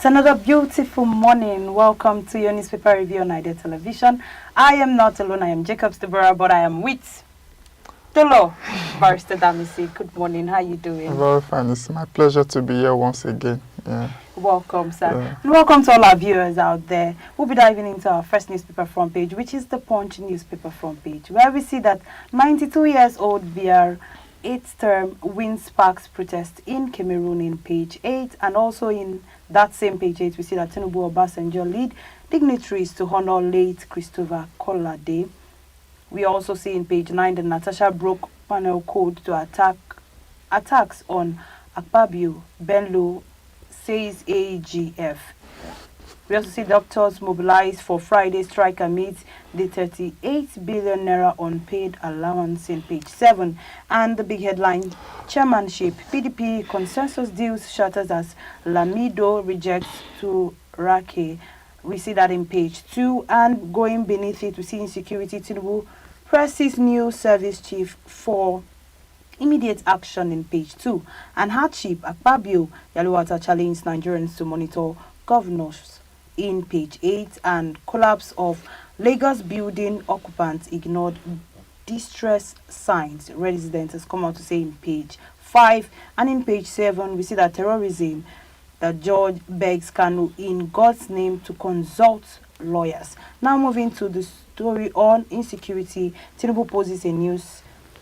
It's another beautiful morning. Welcome to your newspaper review on Idea Television. I am not alone. I am Jacob Stebora, but I am with Tolo, Barrister Damisi. Good morning. How are you doing? Very fine. It's my pleasure to be here once again. Yeah. Welcome, sir. And welcome to all our viewers out there. We'll be diving into our first newspaper front page, which is the Punch newspaper front page, where we see that 92-year-old BR 8th term win sparks protest in Cameroon in page 8, and also in that same page 8 we see that Tinubu Obasanjo lead dignitaries to honor late Christopher Kolade. We also see in page 9 that Natasha broke panel code to attacks on Akpabio, Benlo, says AGF. We also see doctors mobilized for Friday strike amid the 38 billion naira unpaid allowance in page 7. And the big headline, chairmanship, PDP consensus deals shatters as Lamido rejects to Rake. We see that in page 2. And going beneath it, we see insecurity. Tinubu presses new service chief for immediate action in page 2. And hardship, Akpabio, Yaluwata challenged Nigerians to monitor governors in page 8. And collapse of Lagos building, occupants ignored distress signs, residents has come out to say in page 5. And in page 7 we see that terrorism, that George begs Kanu in God's name to consult lawyers. Now moving to the story on insecurity, Tinubu poses a new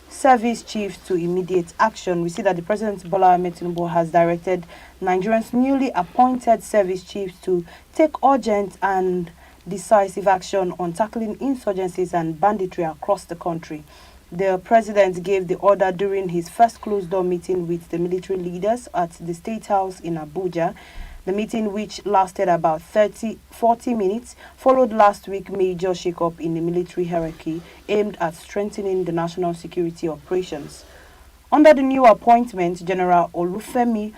service chief to immediate action. We see that the President Bola Ahmed Tinubu has directed Nigerians newly appointed service chiefs to take urgent and decisive action on tackling insurgencies and banditry across the country. The President gave the order during his first closed-door meeting with the military leaders at the State House in Abuja. The meeting, which lasted about 40 minutes, followed last week major shake-up in the military hierarchy aimed at strengthening the national security operations. Under the new appointment, General Olufemi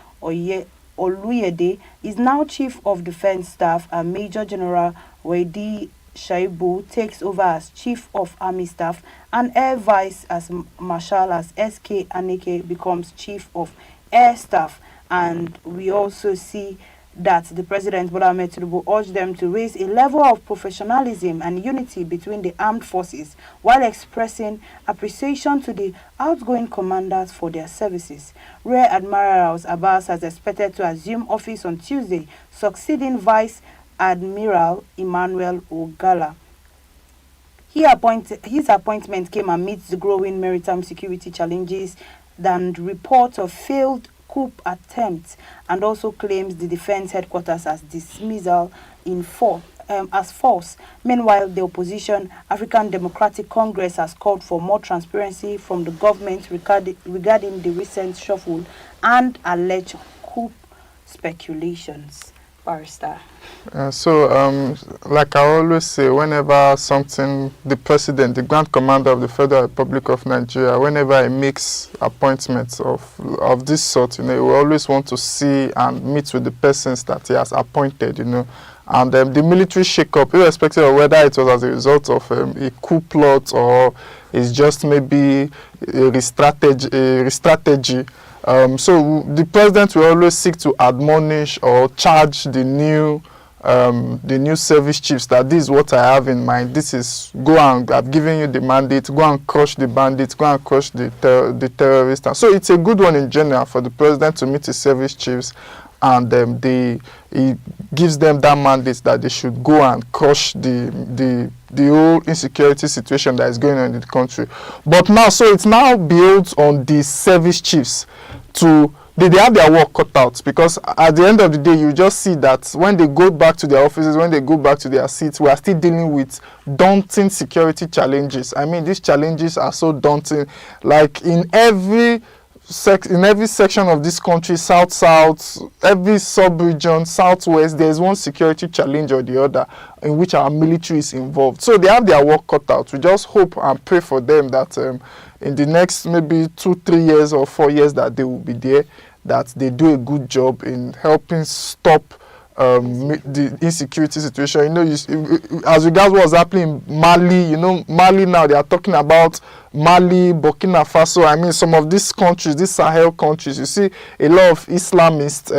Oluyede is now Chief of Defense Staff, and Major General Wedi Shaibu takes over as Chief of Army Staff, and Air Vice as Marshal as SK Aneke becomes Chief of Air Staff. And we also see that the President Bola Ahmed Tinubu urged them to raise a level of professionalism and unity between the armed forces, while expressing appreciation to the outgoing commanders for their services. Rear Admiral Abbas has expected to assume office on Tuesday, succeeding Vice Admiral Emmanuel Ogala. His appointment came amidst the growing maritime security challenges and reports of failed coup attempts, and also claims the defense headquarters as dismissal as false. Meanwhile, the opposition, African Democratic Congress, has called for more transparency from the government regarding the recent shuffle and alleged coup speculations. Barrister. Like I always say, whenever the President, the Grand Commander of the Federal Republic of Nigeria, whenever he makes appointments of this sort, we always want to see and meet with the persons that he has appointed, And the military shake-up, irrespective of whether it was as a result of a coup plot or it's just maybe a strategy. So the President will always seek to admonish or charge the new service chiefs that this is what I have in mind. This is, go and I've given you the mandate, go and crush the bandits, go and crush the terrorists. So it's a good one in general for the President to meet his service chiefs, and he gives them that mandate that they should go and crush the whole insecurity situation that is going on in the country. But now, so it's now built on the service chiefs to they have their work cut out, because at the end of the day, you just see that when they go back to their offices, when they go back to their seats, we are still dealing with daunting security challenges. I mean, these challenges are so daunting. Like in every section of this country, south, every sub-region, southwest, there's one security challenge or the other in which our military is involved. So they have their work cut out. We just hope and pray for them that in the next maybe 2, 3 years or 4 years that they will be there, that they do a good job in helping stop the insecurity situation. You know, as regards what's happening in Mali, you know, Mali now, they are talking about Mali, Burkina Faso. I mean, some of these countries, these Sahel countries, you see a lot of Islamist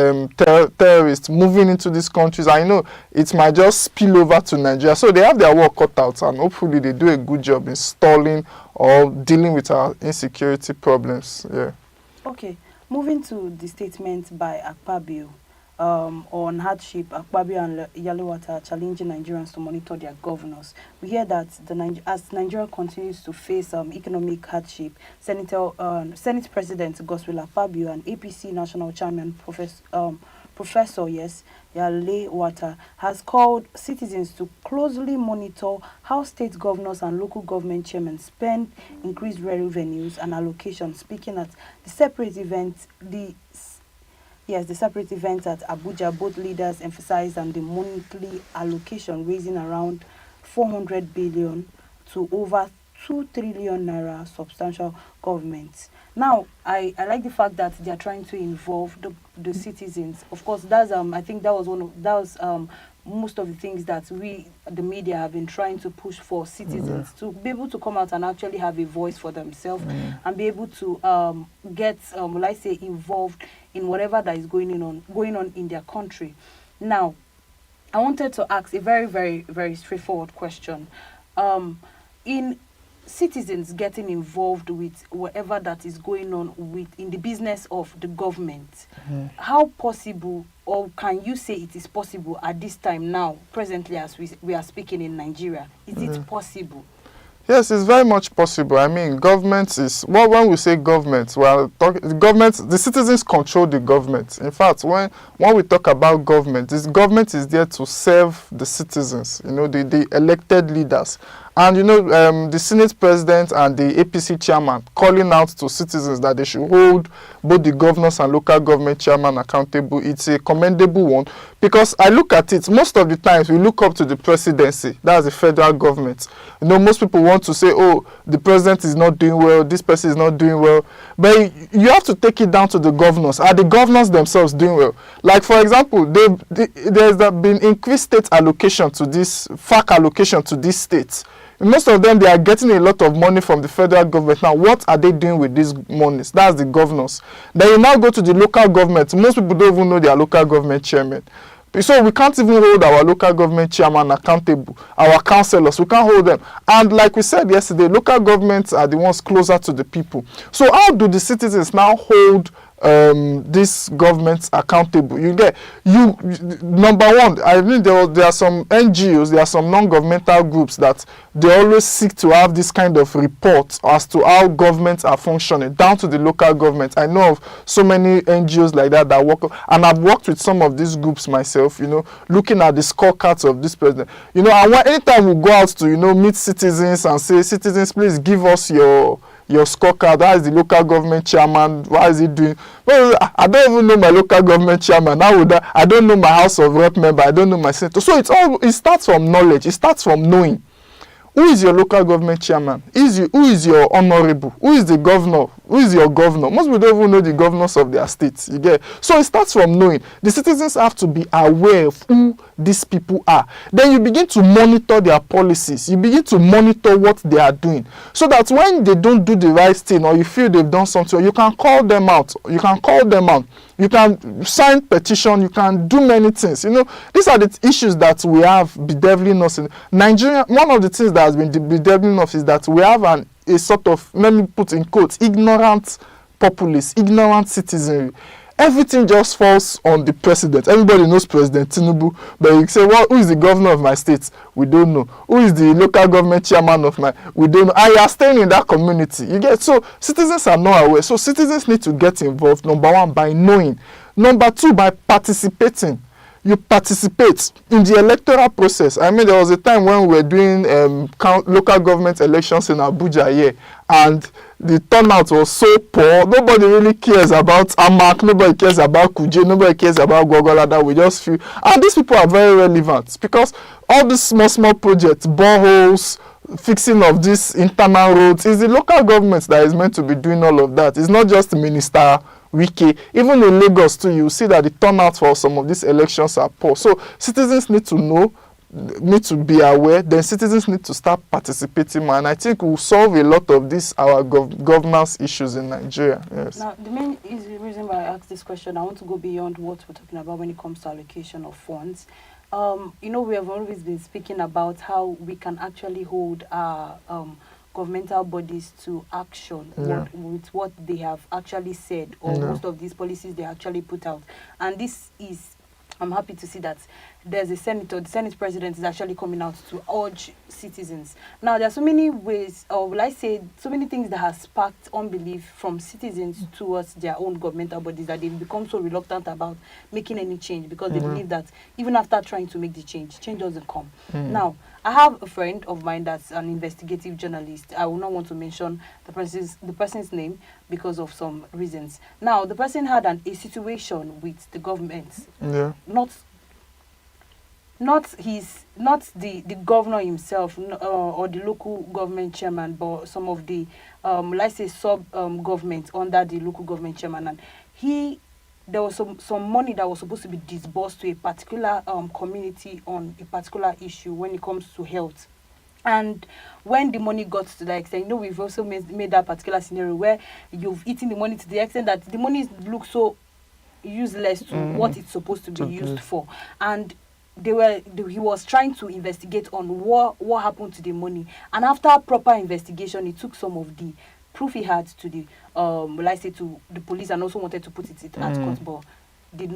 terrorists moving into these countries. I know it might just spill over to Nigeria. So they have their work cut out, and hopefully they do a good job in stalling or dealing with our insecurity problems. Yeah. Okay, moving to the statement by Akpabio. On hardship, Akpabio and Yalowata are challenging Nigerians to monitor their governors. We hear that as Nigeria continues to face economic hardship, Senate President Godswill Akpabio and APC National Chairman Professor Yalowata has called citizens to closely monitor how state governors and local government chairmen spend increased revenues and allocations. Speaking at the separate event, the separate event at Abuja, both leaders emphasized on the monthly allocation, raising around 400 billion to over 2 trillion naira substantial government. Now, I like the fact that they are trying to involve the citizens. Of course, that's I think that was most of the things that we, the media, have been trying to push for citizens to be able to come out and actually have a voice for themselves and be able to get, let's say, involved in whatever that is going on in their country. Now, I wanted to ask a very, very, very straightforward question. In citizens getting involved with whatever that is going on in the business of the government, how possible, or can you say it is possible at this time now, presently as we are speaking in Nigeria? Is it possible? Yes, it's very much possible. I mean, government is, well, when we say government, the citizens control the government. In fact, when we talk about government, this government is there to serve the citizens, you know, the elected leaders. And, you know, the Senate President and the APC chairman calling out to citizens that they should hold both the governors and local government chairman accountable. It's a commendable one, because I look at it, most of the times we look up to the presidency, that's the federal government. You know, most people want to say, oh, the president is not doing well, this person is not doing well. But you have to take it down to the governors. Are the governors themselves doing well? Like, for example, there's been increased state allocation to this, FAC allocation to these states. Most of them, they are getting a lot of money from the federal government. Now, what are they doing with these monies? That's the governors. Then you now go to the local government. Most people don't even know their local government chairman. So we can't even hold our local government chairman accountable, our councillors, we can't hold them. And like we said yesterday, local governments are the ones closer to the people. So how do the citizens now hold these governments accountable? Number one, I mean, there are some NGOs, there are some non-governmental groups that they always seek to have this kind of reports as to how governments are functioning down to the local government. I know of so many NGOs like that work, and I've worked with some of these groups myself, you know, looking at the scorecards of this president. You know, and anytime we go out to, you know, meet citizens and say, citizens, please give us your scorecard. How is the local government chairman? What is he doing? Well, I don't even know my local government chairman. I don't know my House of Rep member. I don't know my senator. So it starts from knowledge. It starts from knowing. Who is your local government chairman? Who is your honorable? Who is the governor? Who is your governor? Most people don't even know the governors of their states. You get? So it starts from knowing. The citizens have to be aware of who these people are. Then you begin to monitor their policies. You begin to monitor what they are doing. So that when they don't do the right thing, or you feel they've done something, you can call them out. You can call them out. You can sign petition. You can do many things. You know, these are the issues that we have bedeviling us in Nigeria. One of the things that has been bedeviling us is that we have a sort of, let me put in quotes, ignorant populace, ignorant citizenry. Everything just falls on the president. Everybody knows President Tinubu, but you say, well, who is the governor of my state? We don't know. Who is the local government chairman of my? We don't know. And you are staying in that community. You get? So citizens are not aware. So citizens need to get involved, number one, by knowing. Number two, by participating. You participate in the electoral process. I mean, there was a time when we were doing local government elections in Abuja here, and the turnout was so poor. Nobody really cares about Amak, nobody cares about Kuje, nobody cares about Gogolada. We just feel, and these people are very relevant, because all these small projects, boreholes, fixing of these internal roads, is the local government that is meant to be doing all of that. It's not just the minister Wiki. Even in Lagos too, you see that the turnout for some of these elections are poor. So citizens need to know, need to be aware, then citizens need to start participating more. And I think we'll solve a lot of these our governance issues in Nigeria. Yes. Now, the main reason why I asked this question, I want to go beyond what we're talking about when it comes to allocation of funds. You know, we have always been speaking about how we can actually hold our governmental bodies to action with what they have actually said, or most of these policies they actually put out. And this is, I'm happy to see that there's a senator, the Senate president is actually coming out to urge citizens. Now, there are so many ways, or will I say, so many things that have sparked unbelief from citizens towards their own governmental bodies that they've become so reluctant about making any change, because they believe that even after trying to make the change doesn't come. Now, I have a friend of mine that's an investigative journalist. I will not want to mention the person's name because of some reasons. Now, the person had a situation with the government. Not the governor himself or the local government chairman, but some of the let's say government under the local government chairman. And there was some money that was supposed to be disbursed to a particular community on a particular issue when it comes to health. And when the money got to that extent, you know, we've also made that particular scenario where you've eaten the money to the extent that the money looks so useless to what it's supposed to be used for. And he was trying to investigate on what happened to the money. And after proper investigation, he took some of the proof he had to the let's say to the police, and also wanted to put it at court, but did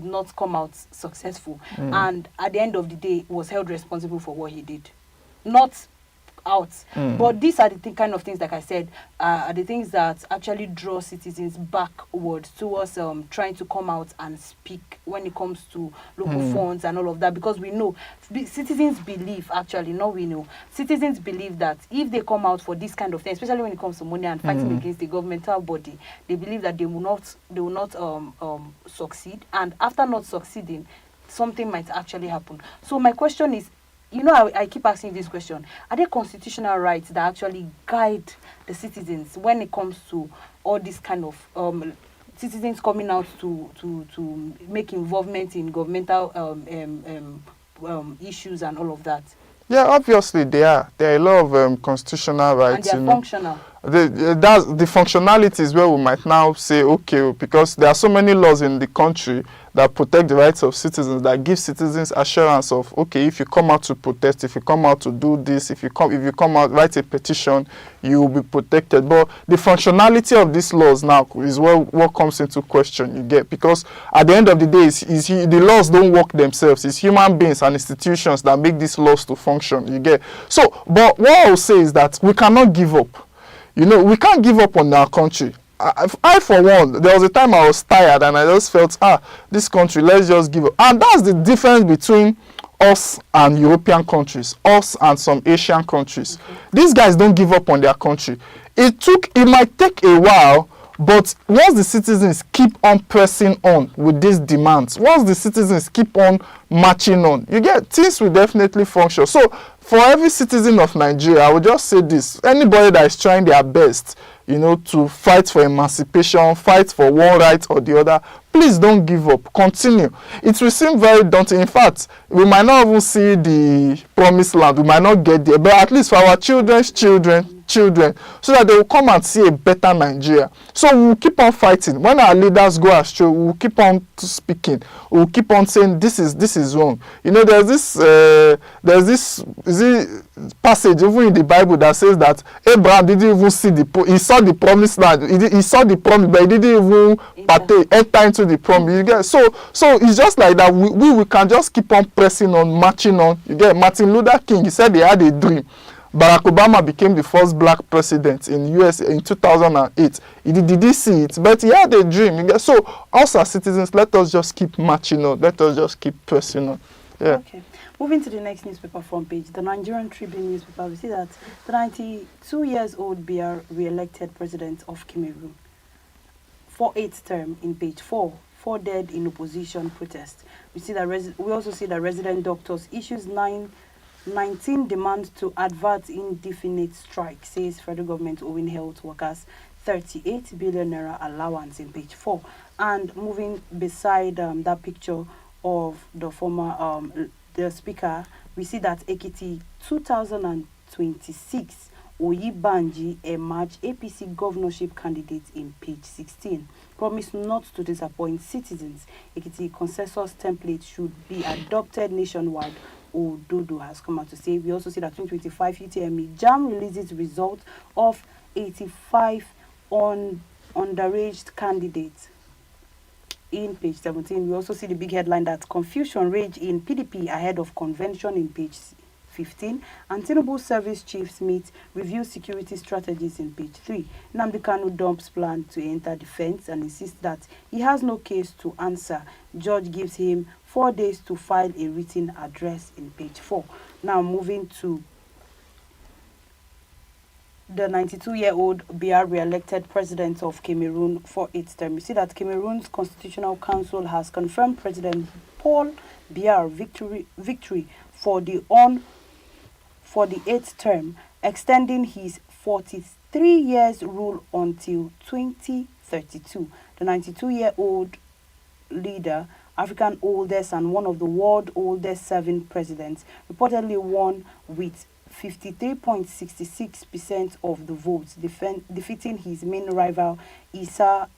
not come out successful. And at the end of the day, was held responsible for what he did. Not out. But these are the kind of things, like I said, are the things that actually draw citizens backwards towards trying to come out and speak when it comes to local funds and all of that, because we know citizens believe, actually, no, we know citizens believe that if they come out for this kind of thing, especially when it comes to money and fighting against the governmental body, they believe that they will not succeed, and after not succeeding, something might actually happen. So my question is, you know, I keep asking this question. Are there constitutional rights that actually guide the citizens when it comes to all this kind of citizens coming out to make involvement in governmental issues and all of that? Yeah, obviously there are a lot of constitutional rights. And they are functional. The functionality is where we might now say, okay, because there are so many laws in the country that protect the rights of citizens, that give citizens assurance of, okay, if you come out to protest, if you come out to do this, if you come out, write a petition, you will be protected. But the functionality of these laws now is what comes into question, you get, because at the end of the day, the laws don't work themselves. It's human beings and institutions that make these laws to function, you get. So, but what I will say is that we cannot give up. You know, we can't give up on our country. I, for one, there was a time I was tired and I just felt, this country, let's just give up. And that's the difference between us and European countries, us and some Asian countries. These guys don't give up on their country. It might take a while, but once the citizens keep on pressing on with these demands, once the citizens keep on marching on, you get, things will definitely function. So for every citizen of Nigeria, I would just say this: anybody that is trying their best, you know, to fight for emancipation, fight for one right or the other, please don't give up. Continue. It will seem very daunting. In fact, we might not even see the promised land. We might not get there, but at least for our children's children, so that they will come and see a better Nigeria. So we will keep on fighting. When our leaders go astray, we will keep on speaking. We will keep on saying this is wrong. You know, there's this passage even in the Bible that says that Abraham didn't even see he saw the promised land. He saw the promise, but he didn't even enter into the promise. You get, so it's just like that. We can just keep on pressing on, marching on. You get, Martin Luther King, he said he had a dream. Barack Obama became the first black president in US in 2008. He didn't see it, but he had a dream. So us as citizens, let us just keep marching on. Let us just keep pressing on. Yeah. Okay. Moving to the next newspaper front page, the Nigerian Tribune newspaper, we see that the 92-years-old BR re-elected president of Cameroon for 8th term in page 4 dead in opposition protest. We see that we also see that resident doctors issues 19 demands to advert indefinite strike, says federal government owing health workers 38 billion naira allowance in page 4. And moving beside that picture of the former the speaker, we see that Ekiti 2026 Oyibanji emerged APC governorship candidate in page 16. Promise not to disappoint citizens. Ekiti consensus template should be adopted nationwide. Ododo has come out to say. We also see that 2025 UTME JAM releases results of 85 underaged candidates. In page 17, we also see the big headline that confusion rage in PDP ahead of convention in page 15. And Tinubu service chiefs meet, review security strategies in page 3. Nnamdi Kanu dumps plan to enter defense and insists that he has no case to answer. Judge gives him 4 days to file a written address in page 4. Now moving to the 92-year-old Biya re-elected president of Cameroon for 8th term. You see that Cameroon's Constitutional Council has confirmed President Paul Biya victory for the 8th term, extending his 43 years rule until 2032. The 92-year-old leader, African oldest and one of the world's oldest serving presidents, reportedly won with 53.66% of the votes, defeating his main rival Issa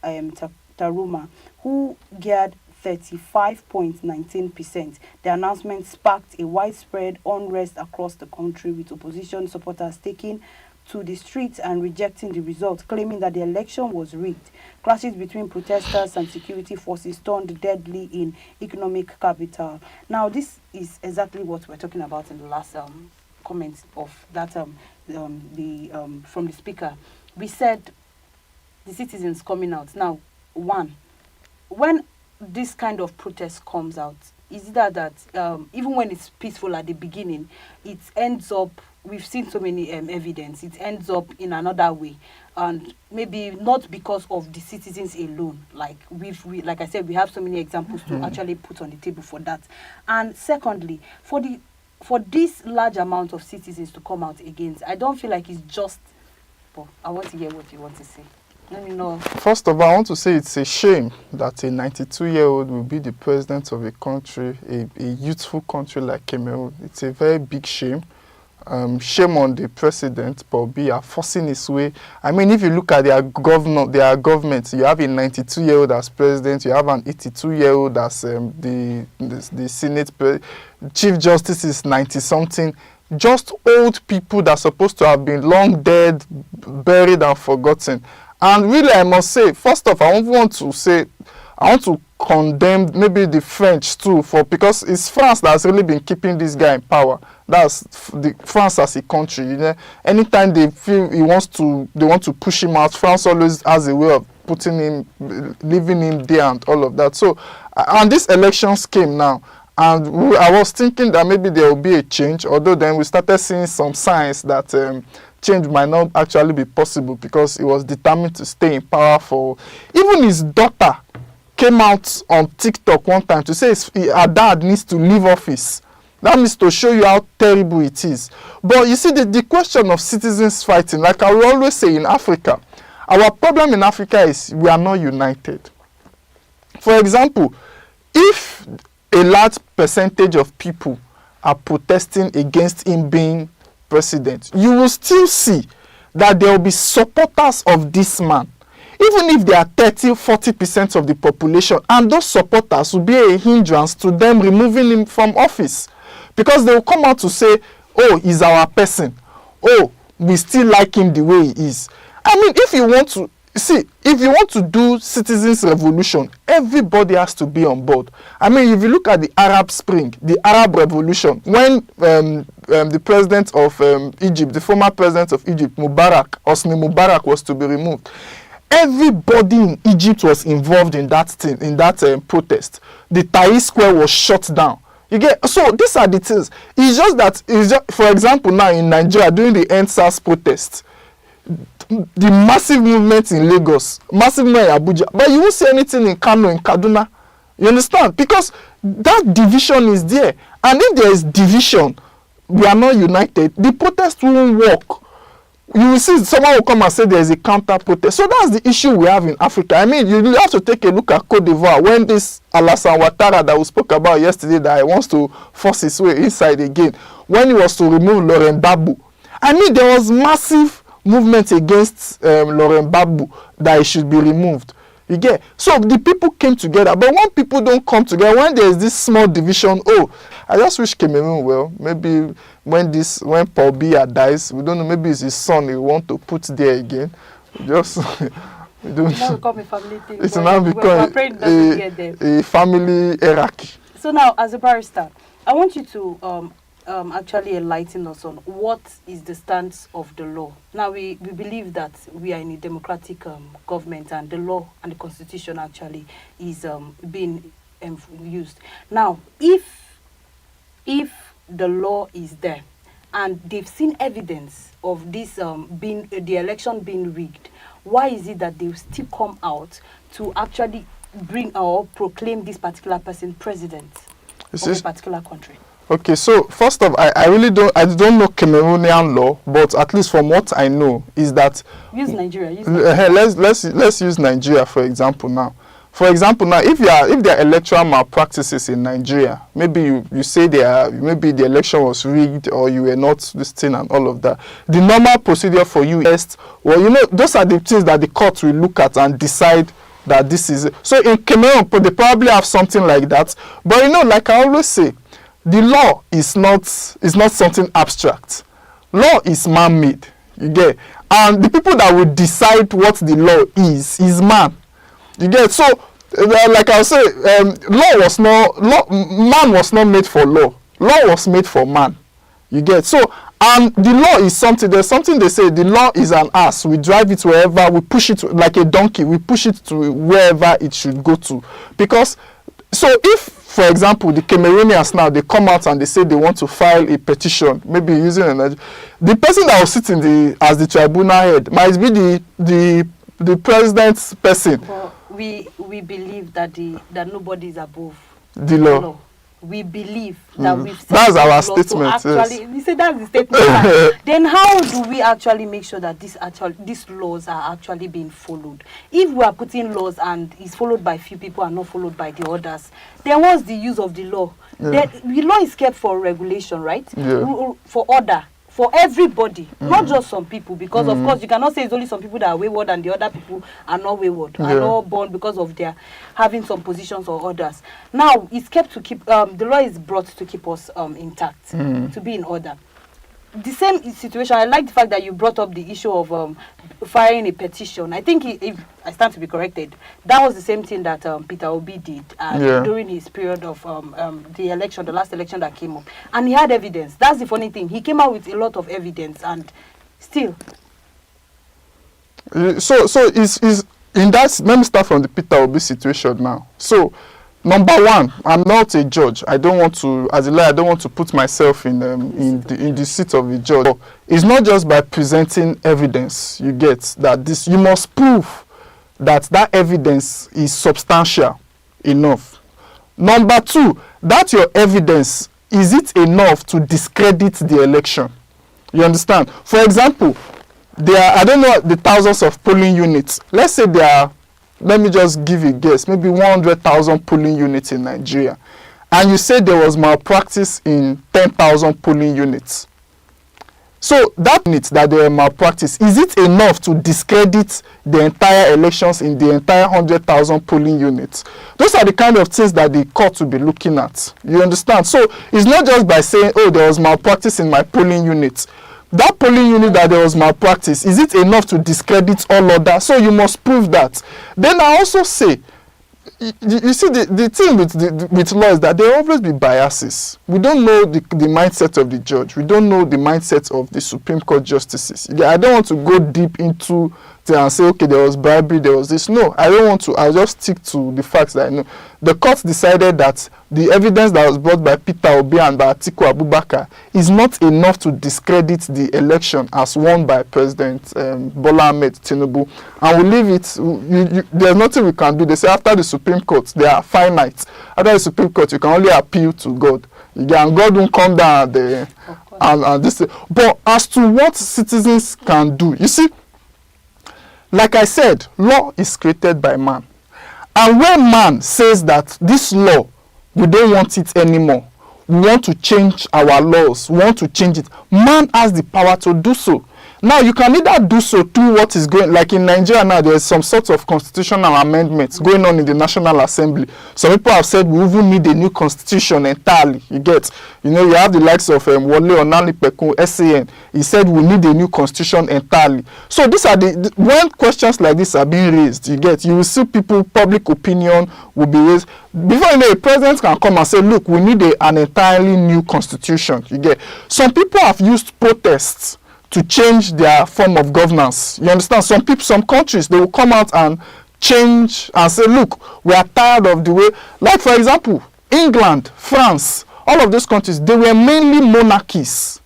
Taruma, who gained 35.19%. The announcement sparked a widespread unrest across the country, with opposition supporters taking to the streets and rejecting the result, claiming that the election was rigged. Clashes between protesters and security forces turned deadly in economic capital. Now, this is exactly what we're talking about in the last comments of that from the speaker. We said the citizens coming out. Now, one, when this kind of protest comes out, is that even when it's peaceful at the beginning, it ends up, we've seen so many evidence, it ends up in another way, and maybe not because of the citizens alone. Like like I said, we have so many examples to actually put on the table for that. And secondly, for this large amount of citizens to come out against, I don't feel like it's just. But I want to hear what you want to say. Let me know. First of all, I want to say it's a shame that a 92-year-old will be the president of a country, a youthful country like Cameroon. It's a very big shame. Shame on the president, Paul Biya, forcing his way. I mean, if you look at their government, you have a 92-year-old as president, you have an 82-year-old as the Senate Chief Justice is 90-something. Just old people that are supposed to have been long dead, buried and forgotten. And really, I must say, first off, I want to condemn maybe the French too, because it's France that's really been keeping this guy in power. That's France as a country. You know, anytime they feel they want to push him out, France always has a way of putting him, leaving him there and all of that. So, and these elections came now. And I was thinking that maybe there will be a change, although then we started seeing some signs that change might not actually be possible, because he was determined to stay in power for. Even his daughter came out on TikTok one time to say her dad needs to leave office. That means to show you how terrible it is. But you see, the question of citizens fighting, like I will always say in Africa, our problem in Africa is we are not united. For example, if a large percentage of people are protesting against him being president, you will still see that there will be supporters of this man, even if they are 30-40% of the population, and those supporters will be a hindrance to them removing him from office, because they will come out to say, oh, he's our person, oh, we still like him the way he is. I mean, if you want to do citizens revolution, everybody has to be on board. I mean, if you look at the Arab Spring, the Arab Revolution, when the president of Egypt, the former president of Egypt, Hosni Mubarak, was to be removed, everybody in Egypt was involved in that thing, in that protest. The Tahrir Square was shut down. So these are the things. It's just that, for example, now in Nigeria during the EndSARS protest, the massive movement in Lagos, massive movement in Abuja, but you won't see anything in Kano, in Kaduna. You understand? Because that division is there. And if there is division, we are not united, the protest won't work. you will see someone will come and say there is a counter protest. So that's the issue we have in Africa. I mean, you have to take a look at Cote d'Ivoire when this Alassane Ouattara that we spoke about yesterday, that he wants to force his way inside again, when he was to remove Laurent Gbagbo. I mean, there was massive movement against Laurent Gbagbo that he should be removed. You get? So the people came together. But when people don't come together, when there is this small division, I just wish Cameroon well. Maybe when Paul Biya dies, we don't know, maybe it's his son he want to put there again. Just we don't. It's now become a family thing. It's now become a family hierarchy. So now, as a barrister, I want you to actually enlighten us on what is the stance of the law. Now, we believe that we are in a democratic government, and the law and the constitution actually is being used. Now, if the law is there and they've seen evidence of this the election being rigged, why is it that they still come out to actually bring or proclaim this particular person president of a particular country? Okay, so first off, I really don't know Cameroonian law, but at least from what I know is that use Nigeria. Let's use Nigeria for example now. For example, now if there are electoral malpractices in Nigeria, maybe you say maybe the election was rigged or you were not this thing and all of that. The normal procedure for you is, well, you know, those are the things that the court will look at and decide that this is it. So in Cameroon, they probably have something like that. But you know, like I always say, the law is not something abstract. Law is man-made. You get? And the people that will decide what the law is man. You get? So, like I say, man was not made for law. Law was made for man. You get? So, and the law is something. There's something they say. The law is an ass. We drive it wherever. We push it like a donkey. We push it to wherever it should go to. Because, so if, for example, the Cameroonians now, they come out and they say they want to file a petition, maybe using the person that will sit as the tribunal head might be the president's person. But we believe that nobody is above the law. We believe that we've set that's our law statement. So actually, yes. We say that's the statement. Then how do we actually make sure that these laws are actually being followed? If we are putting laws and it's followed by few people and not followed by the others, then what's the use of the law? Yeah. The law is kept for regulation, right? Yeah. For order. For everybody, not just some people, because of course you cannot say it's only some people that are wayward and the other people are not wayward, are not born because of their having some positions or others. Now it's kept to keep the law is brought to keep us intact, to be in order. The same situation. I like the fact that you brought up the issue of filing a petition. I think if I stand to be corrected, that was the same thing that Peter Obi did during his period of the last election that came up, and he had evidence. That's the funny thing. He came out with a lot of evidence, and still. So is in that. Let me start from the Peter Obi situation now. So. Number one, I'm not a judge. I don't want to, as a lawyer, I don't want to put myself in the seat of a judge. So it's not just by presenting evidence you get that this. You must prove that evidence is substantial enough. Number two, that your evidence, is it enough to discredit the election? You understand? For example, there are, I don't know the thousands of polling units. Let's say there are. Let me just give you a guess, maybe 100,000 polling units in Nigeria. And you say there was malpractice in 10,000 polling units. So that means that there were malpractice. Is it enough to discredit the entire elections in the entire 100,000 polling units? Those are the kind of things that the court will be looking at. You understand? So it's not just by saying, oh, there was malpractice in my polling unit. That polling unit that there was malpractice, is it enough to discredit all others? So you must prove that. Then I also say, you see, the thing with law is that there will always be biases. We don't know the mindset of the judge. We don't know the mindset of the Supreme Court justices. I don't want to go deep into and say, okay, there was bribery, there was this. No, I don't want to. I'll just stick to the facts that I know. The court decided that the evidence that was brought by Peter Obi and by Atiku Abubakar is not enough to discredit the election as won by President Bola Ahmed Tinubu. And we leave it. There's nothing we can do. They say after the Supreme Court, they are finite. After the Supreme Court, you can only appeal to God. And God won't come down and this. But as to what citizens can do, you see, like I said, law is created by man. And when man says that this law, we don't want it anymore, we want to change our laws, we want to change it, man has the power to do so. Now, you can either do so through what is going, like in Nigeria now, there is some sort of constitutional amendments going on in the National Assembly. Some people have said we even need a new constitution entirely. You get, you know, you have the likes of Wole Onanipekun, SAN. He said we need a new constitution entirely. So these are when questions like this are being raised, you get, you will see people, public opinion will be raised. Before you know, a president can come and say, look, we need an entirely new constitution. You get, some people have used protests to change their form of governance. You understand? Some people, some countries, they will come out and change and say, look, we are tired of the way, like for example, England, France, all of those countries, they were mainly monarchies.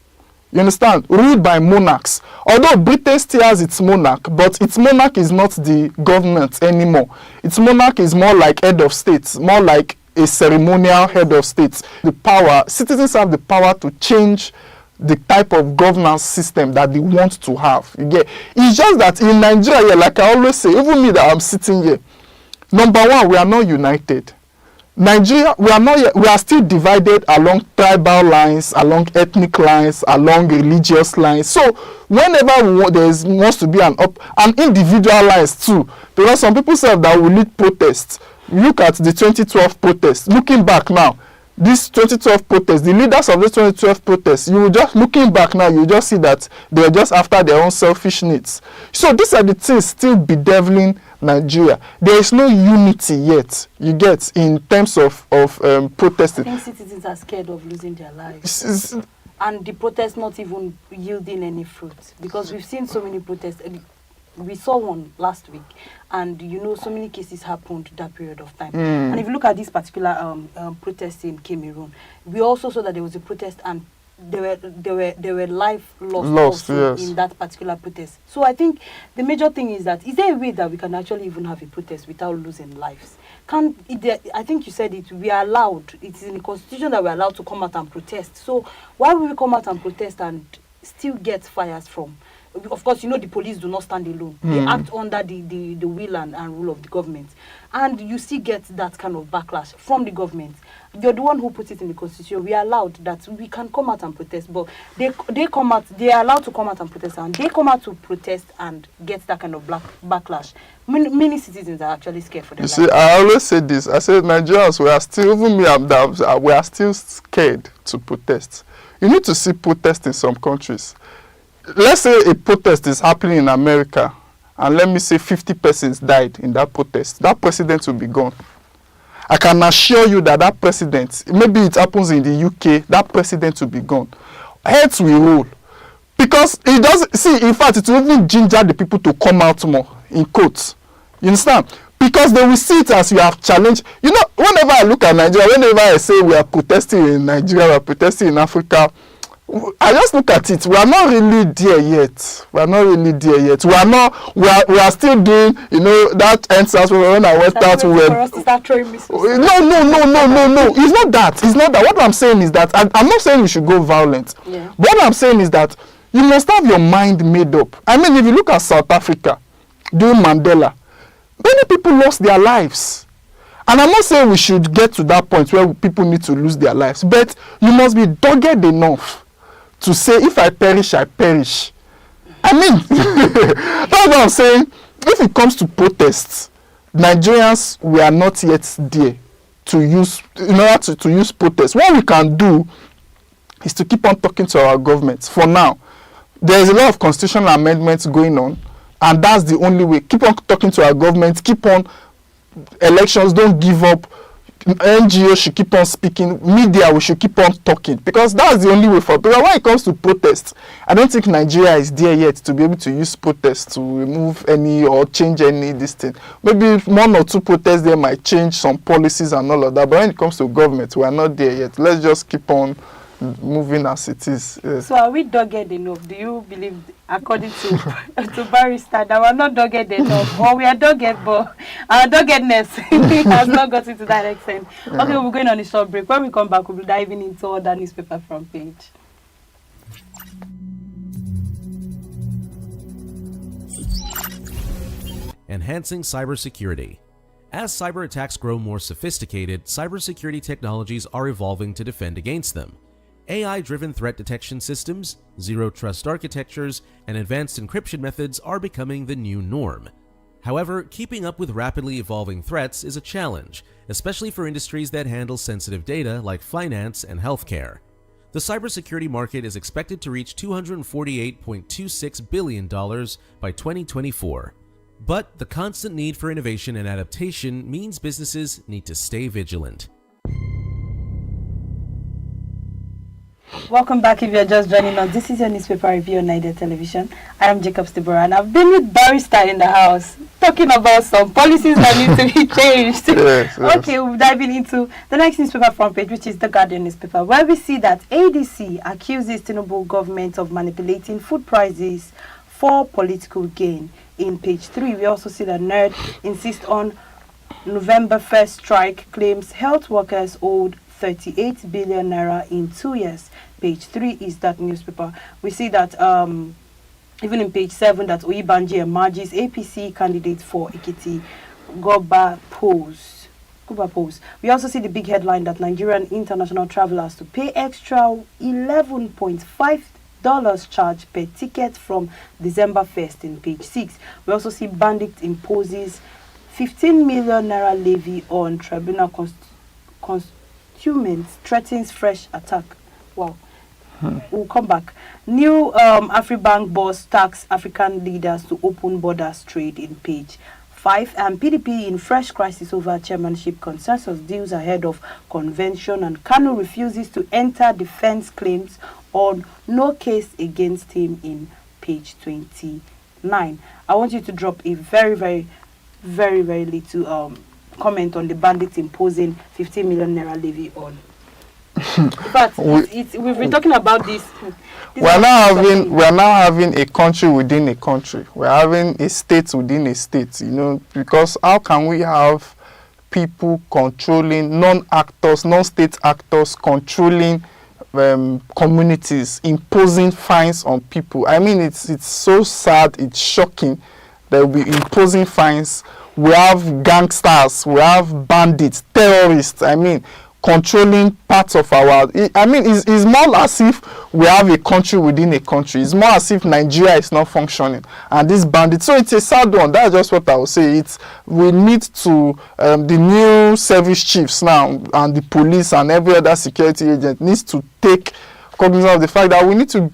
You understand? Ruled by monarchs. Although Britain still has its monarch, but its monarch is not the government anymore. Its monarch is more like head of states, more like a ceremonial head of states. The power, citizens have the power to change the type of governance system that they want to have. You get, it's just that in Nigeria, like I always say, even me that I'm sitting here, number one, we are not united. Nigeria, we are still divided along tribal lines, along ethnic lines, along religious lines. So whenever there wants to be an individual lines too, because some people say that we need protests. Look at the 2012 protests. Looking back now, this 2012 protest, the leaders of this 2012 protest, you just looking back now, you just see that they were just after their own selfish needs. So these are the things still bedeviling Nigeria. There is no unity yet, you get, in terms of protesting. I think citizens are scared of losing their lives. And the protest not even yielding any fruit. Because we've seen so many protests. We saw one last week, and you know, so many cases happened that period of time. And if you look at this particular protest in Cameroon, we also saw that there was a protest, and there were life lost yes, in that particular protest. So I think the major thing is that, is there a way that we can actually even have a protest without losing lives? I think you said it, we are allowed, it's in the constitution that we're allowed to come out and protest. So why will we come out and protest and still get fires from? Of course, you know, the police do not stand alone. They act under the will and rule of the government. And you still get that kind of backlash from the government. You're the one who put it in the constitution. We are allowed that we can come out and protest, but they are allowed to come out and protest, and they come out to protest and get that kind of backlash. Many citizens are actually scared for their lives. See, I always say this. I say Nigerians, we are still, even me, we are still scared to protest. You need to see protest in some countries. Let's say a protest is happening in America, and let me say 50 persons died in that protest. That president will be gone. I can assure you that that president, maybe it happens in the UK, that president will be gone. Heads will roll. Because it doesn't, see, in fact, it will even ginger the people to come out more, in quotes. You understand? Because they will see it as you have challenged. You know, whenever I look at Nigeria, whenever I say we are protesting in Nigeria, we are protesting in Africa, I just look at it. We are not really there yet. We are not really there yet. We are still doing, you know, that NSAS when I went out. No. It's not that. It's not that. What I'm saying is that I'm not saying we should go violent. Yeah. But what I'm saying is that you must have your mind made up. I mean, if you look at South Africa during Mandela, many people lost their lives. And I'm not saying we should get to that point where people need to lose their lives, but you must be dogged enough to say, if I perish, I perish. I mean, that's what I'm saying. If it comes to protests, Nigerians, we are not yet there to use, in order to use protests. What we can do is to keep on talking to our governments. For now, there is a lot of constitutional amendments going on, and that's the only way. Keep on talking to our governments, keep on elections, don't give up. NGOs should keep on speaking, media, we should keep on talking, because that's the only way for. Because when it comes to protests, I don't think Nigeria is there yet to be able to use protests to remove any or change any this thing. Maybe one or two protests there might change some policies and all of that, but when it comes to government, we are not there yet. Let's just keep on moving as it is. Yes. So are we dogged enough? Do you believe, according to Barrister, that we're not dogged enough? Or we are dogged, but our doggedness has not gotten to that extent? Okay, we're going on a short break. When we come back, we'll be diving into other newspaper front page. enhancing cybersecurity. As cyber attacks grow more sophisticated, cybersecurity technologies are evolving to defend against them. AI-driven threat detection systems, zero-trust architectures, and advanced encryption methods are becoming the new norm. However, keeping up with rapidly evolving threats is a challenge, especially for industries that handle sensitive data like finance and healthcare. The cybersecurity market is expected to reach $248.26 billion by 2024. But the constant need for innovation and adaptation means businesses need to stay vigilant. Welcome back if you're just joining us. This is your newspaper review on Nigeria Television. I am Jacob Stibora and I've been with Barrister in the house talking about some policies that need to be changed. Yes. Okay, we're diving into the next newspaper front page, which is the Guardian newspaper, where we see that ADC accuses Tinubu government of manipulating food prices for political gain. In page 3, we also see that NERD insists on November 1st strike, claims health workers owed 38 billion naira in 2 years. Page 3 is that newspaper. We see that even in page 7 that Oyibanji emerges APC candidate for Ekiti Goba pose. We also see the big headline that Nigerian international travelers to pay extra $11.5 charge per ticket from December 1st in page 6. We also see Bandit imposes 15 million naira levy on tribunal threatens fresh attack. Wow. We'll come back. New Afribank boss tax African leaders to open borders trade in page 5. And PDP in fresh crisis over chairmanship consensus deals ahead of convention, and Kanu refuses to enter defense claims on no case against him in page 29. I want you to drop a very little comment on the bandits imposing 15 million naira levy on. In fact, we've been talking about this. We're now having a country within a country. We're having a state within a state. Because how can we have people controlling non-actors, non-state actors controlling communities, imposing fines on people? I mean, it's so sad. It's shocking that we'll be imposing fines. We have gangsters, we have bandits, terrorists, controlling parts of our... it's more as if we have a country within a country. It's more as if Nigeria is not functioning. And these bandits... So it's a sad one. That's just what I would say. We need to... the new service chiefs now and the police and every other security agent needs to take cognizance of the fact that we need to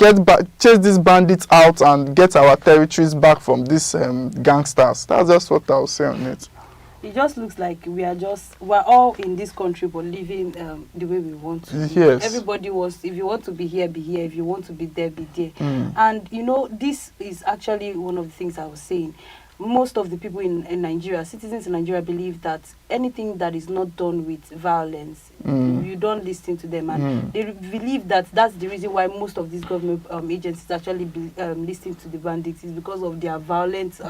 chase these bandits out and get our territories back from these gangsters. That's just what I'll say on it. It just looks like we're all in this country but living the way we want to. Yes. Everybody was, if you want to be here, be here. If you want to be there, be there. And this is actually one of the things I was saying. Most of the people in Nigeria, citizens in Nigeria, believe that anything that is not done with violence, you don't listen to them. And they believe that that's the reason why most of these government agencies actually listen to the bandits, is because of their violent,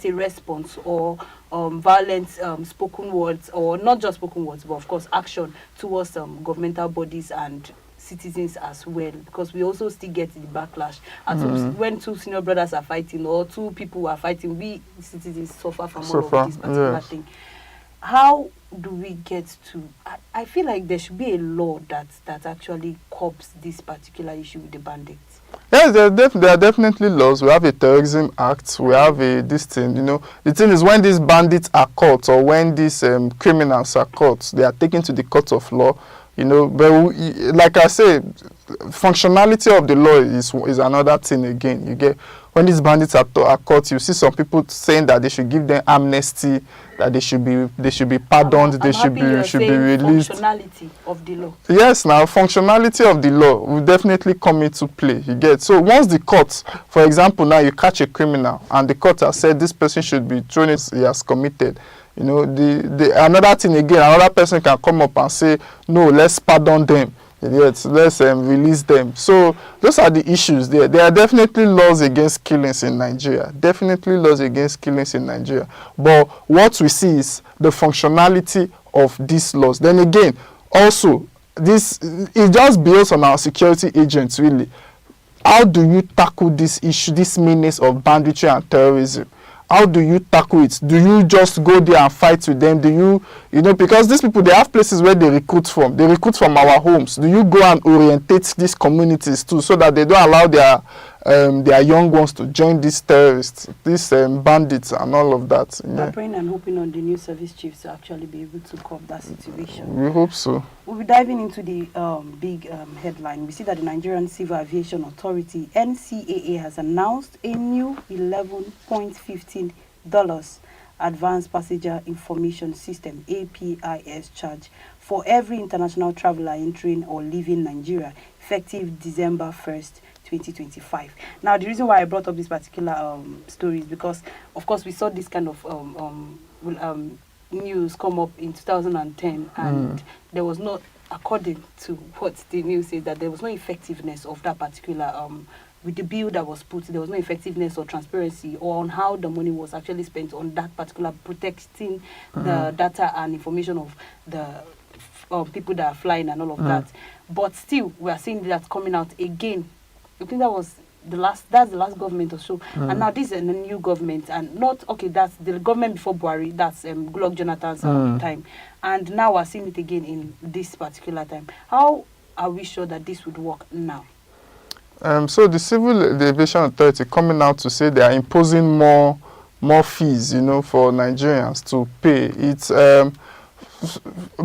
response or violent spoken words, or not just spoken words, but of course action towards governmental bodies and citizens as well, because we also still get the backlash. And when two senior brothers are fighting or two people are fighting, we citizens suffer from all of this particular thing. How do we get to... I feel like there should be a law that actually curbs this particular issue with the bandits. Yes, there are definitely laws. We have a Terrorism Act. We have this thing, The thing is, when these bandits are caught or when these criminals are caught, they are taken to the court of law. But like I said, functionality of the law is another thing again. You get, when these bandits are caught, you see some people saying that they should give them amnesty, that they should be pardoned, they should be released. Functionality of the law. Yes, now functionality of the law will definitely come into play. You get, so once the court, for example, now you catch a criminal and the court has said this person should be thrown as he has committed. Another thing again, another person can come up and say, no, let's pardon them. Let's release them. So those are the issues there. There are definitely laws against killings in Nigeria. Definitely laws against killings in Nigeria. But what we see is the functionality of these laws. Then again, also, it just builds on our security agents, really. How do you tackle this issue, this menace of banditry and terrorism? how do you tackle it? Do you just go there and fight with them? Do you know, because these people, they have places where they recruit from. They recruit from our homes. Do you go and orientate these communities too, so that they don't allow their young ones to join these terrorists, these bandits and all of that? We're praying and hoping on the new service chiefs to actually be able to curb that situation. We hope so. We'll be diving into the big headline. We see that the Nigerian Civil Aviation Authority, NCAA, has announced a new $11.15 Advanced Passenger Information System, APIS, charge for every international traveler entering or leaving Nigeria, effective December 1st, 2025. Now, the reason why I brought up this particular story is because, of course, we saw this kind of news come up in 2010, and there was not, according to what the news said, that there was no effectiveness of that particular with the bill that was put. There was no effectiveness or transparency or on how the money was actually spent on that particular protecting the data and information of the people that are flying and all of that. But still, we are seeing that coming out again. I think that's the last government or so. And now this is a new government, and not, okay, that's the government before Buhari, that's Goodluck Jonathan's time. And now we're seeing it again in this particular time. How are we sure that this would work now? So the Civil Aviation Authority coming out to say they are imposing more fees, for Nigerians to pay. It's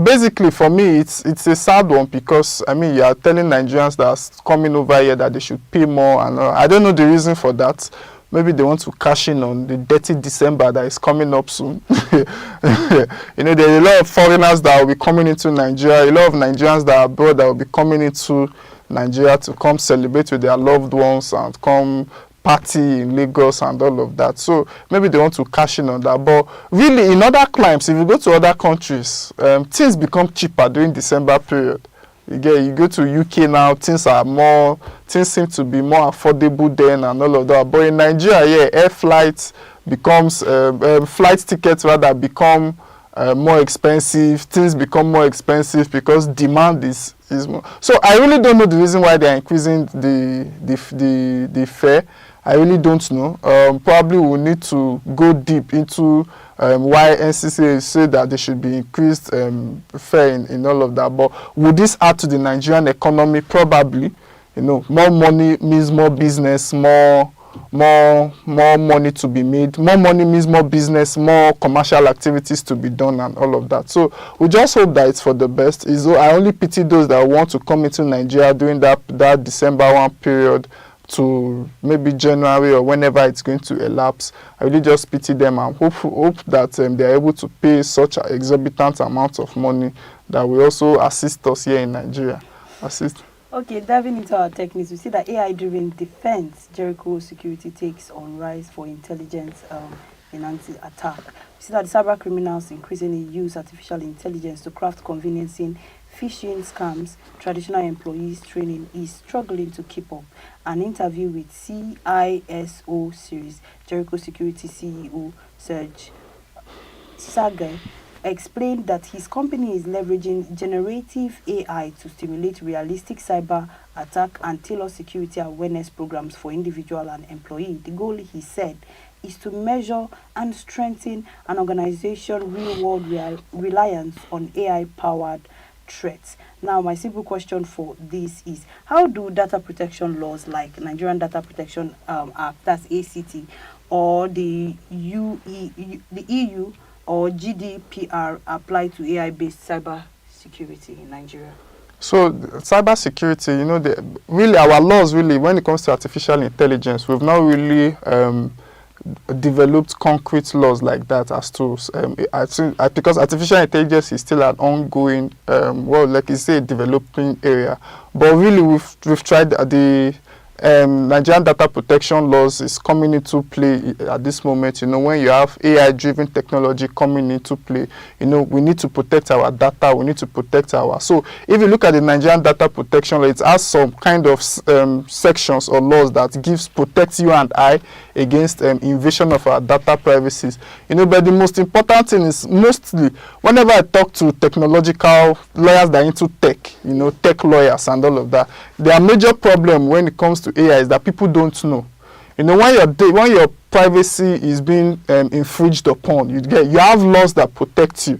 basically, for me, it's a sad one, because you are telling Nigerians that are coming over here that they should pay more, and I don't know the reason for that. Maybe they want to cash in on the dirty December that is coming up soon. There are a lot of foreigners that will be coming into Nigeria, a lot of Nigerians that are abroad that will be coming into Nigeria to come celebrate with their loved ones and come party in Lagos and all of that. So maybe they want to cash in on that. But really, in other climes, if you go to other countries, things become cheaper during December period. You go to UK now, things seem to be more affordable then and all of that. But in Nigeria, air flights becomes flight tickets rather become more expensive. Things become more expensive because demand is more. So I really don't know the reason why they are increasing the fare. I really don't know. Probably we'll need to go deep into why NCCA said that there should be increased fare in all of that. But would this add to the Nigerian economy? Probably. More money means more business, more money to be made. More money means more business, more commercial activities to be done and all of that. So we just hope that it's for the best. I only pity those that want to come into Nigeria during that December 1 period to maybe January or whenever it's going to elapse. I really just pity them and hope that they're able to pay such exorbitant amounts of money that will also assist us here in Nigeria. Okay, diving into our tech news, we see that AI-driven defense, Jericho security takes on rise for intelligence enhancing attack. We see that the cyber criminals increasingly use artificial intelligence to craft conveniencing phishing scams. Traditional employees training is struggling to keep up. An interview with CISO series, Jericho security CEO Serge Sagai explained that his company is leveraging generative AI to stimulate realistic cyber attack and tailor security awareness programs for individual and employee. The goal, he said, is to measure and strengthen an organization's real-world reliance on AI-powered threats. Now, my simple question for this is, how do data protection laws like Nigerian Data Protection Act, that's ACT, or the EU or GDPR apply to AI-based cyber security in Nigeria? So cyber security, really our laws, really, when it comes to artificial intelligence, we've not really developed concrete laws like that as to because artificial intelligence is still an ongoing like you say, developing area. But really we've tried the Nigerian data protection laws is coming into play at this moment. When you have AI-driven technology coming into play, we need to protect our data. We need to protect So if you look at the Nigerian data protection law, it has some kind of sections or laws that protect you and I against invasion of our data privacies. But the most important thing is, mostly whenever I talk to technological lawyers that are into tech, tech lawyers and all of that, their major problem when it comes to AI is that people don't know. You know, when your privacy is being infringed upon, you have laws that protect you.